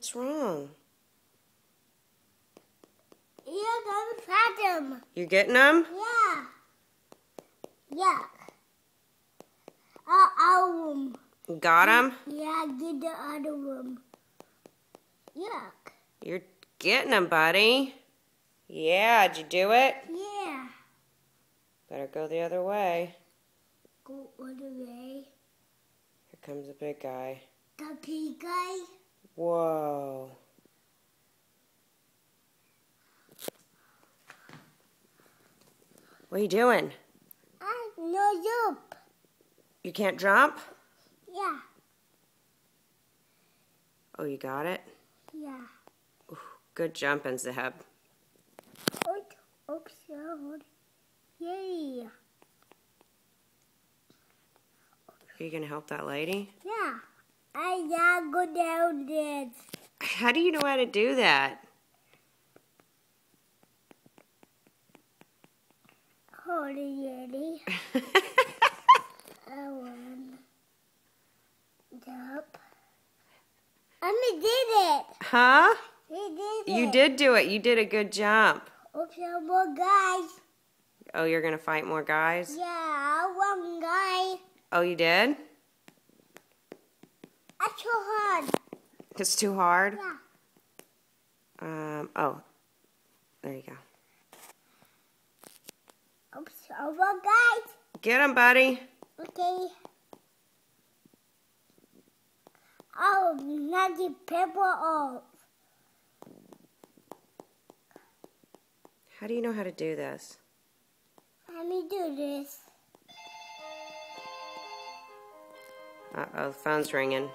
What's wrong? You're gonna pat him. You getting them? Yeah. Yuck. Room. Got them? Yeah, get the other room. Yuck. You're getting them, buddy. Yeah, did you do it? Yeah. Better go the other way. Go other way. Here comes the big guy. The big guy. Whoa. What are you doing? No jump. You can't jump? Yeah. Oh, you got it? Yeah. Ooh, good jumping, Zeb. Oops, yay. Are you going to help that lady? Yeah. I gotta go down this. How do you know how to do that? Hold it, Yeti. Jump. I did it. Huh? He did it. You did do it. You did a good jump. Oops, more guys. Oh, you're going to fight more guys? Yeah, one guy. Oh, you did? That's too hard. It's too hard? Yeah. Oh. There you go. Oops, more guys. Get him, buddy. Okay. Oh, not the pepper off. How do you know how to do this? Let me do this. Uh-oh, the phone's ringing.